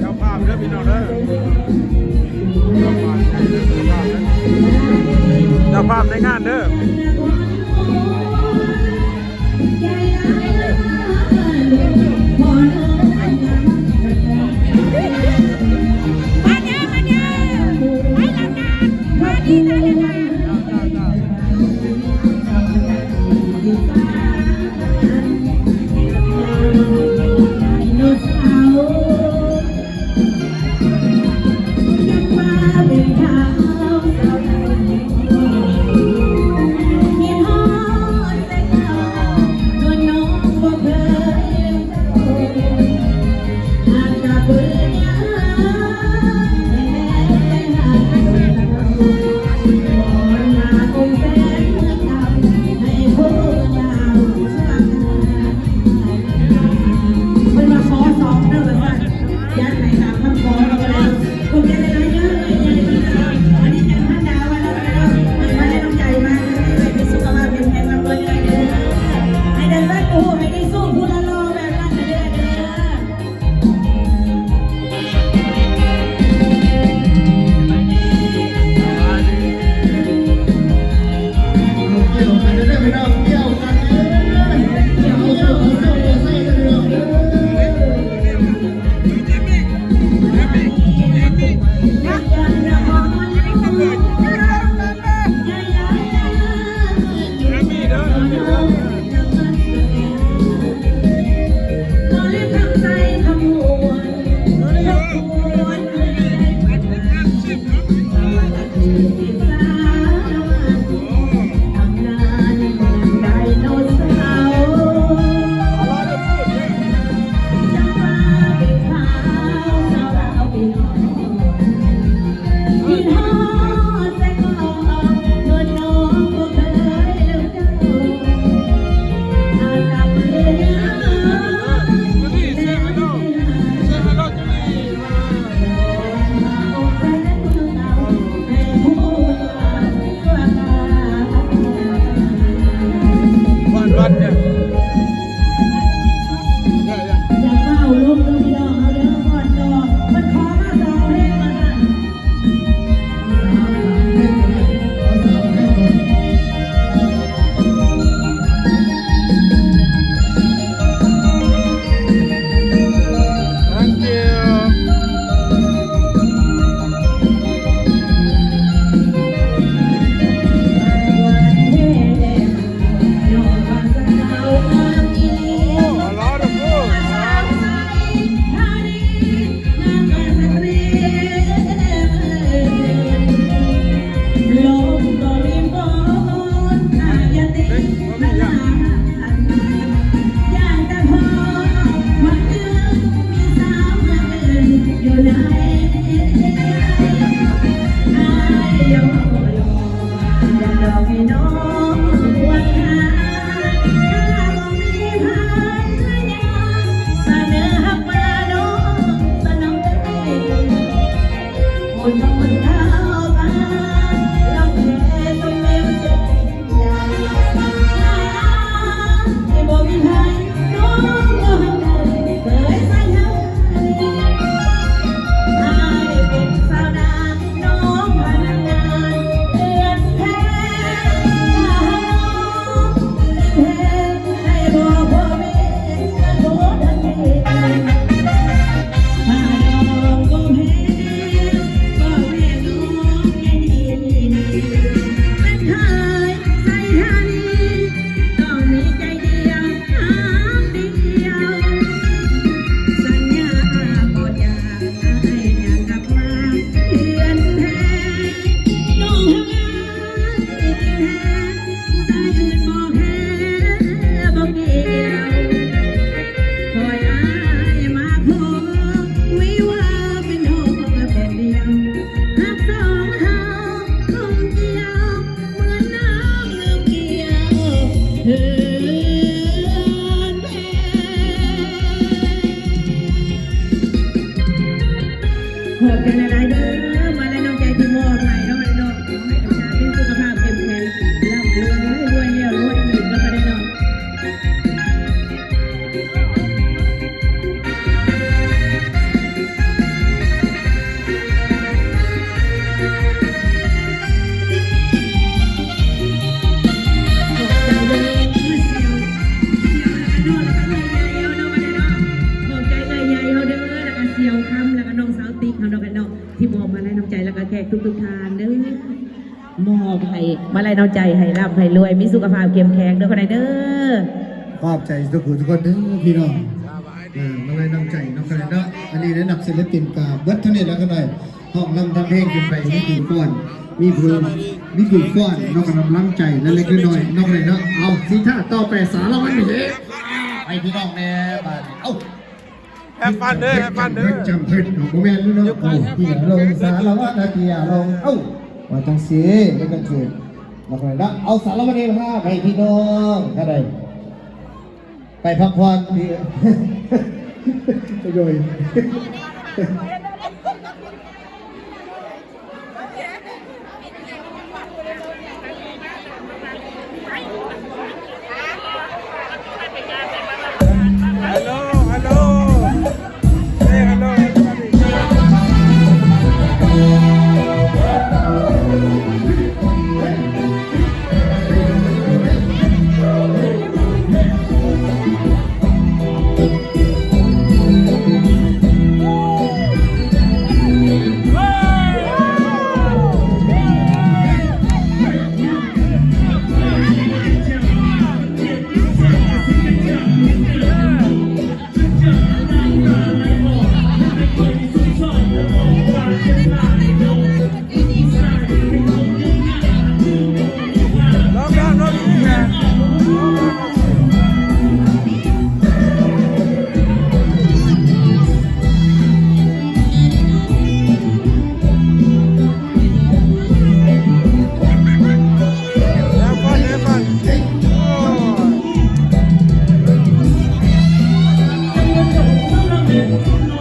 เจ้าภาพเด้อพี่น้องเด้อเจ้าภาพในงานเด้อ หอบให้มาลัยน้ำใจให้ร่ำให้รวยมีสุขภาพเข้มแข็งเด้อคนใดเด้อ ขอบใจทุกคนทุกคนเด้อพี่น้องน้องไรน้ำใจน้องคะแนนเนาะอันนี้ได้นับศิลปินกับเบิร์ตเท่านี้แล้วกันหน่อยห้องนำทำเพลงขึ้นไปมีกลุ่มก้อนมีเพลิงมีกลุ่มก้อนน้องกำลังน้ำใจและเล็กน้อยน้องไรเนาะเอาสิท่าต่อไปสารวัตรนี่ไปพี่น้องแน่บ้านเอ้า แฮปฟันเด้อแฮปฟันเด้อ จำเพิ่นของโมแมนด้วยเนาะโอ้เกี่ยลงสารวัตรนะเกี่ยลงเอ้าว่าจังสีไม่กันเกิดน้องไรเนาะเอาสารวัตรนี่มาไปพี่น้องก็ได้ไปพักผ่อนพี่ โยย ฮัลโหลฮัลโหลเฮ้ฮัลโหล ลองดังลองดีแกแล้วฟันแล้วฟันโอ้ย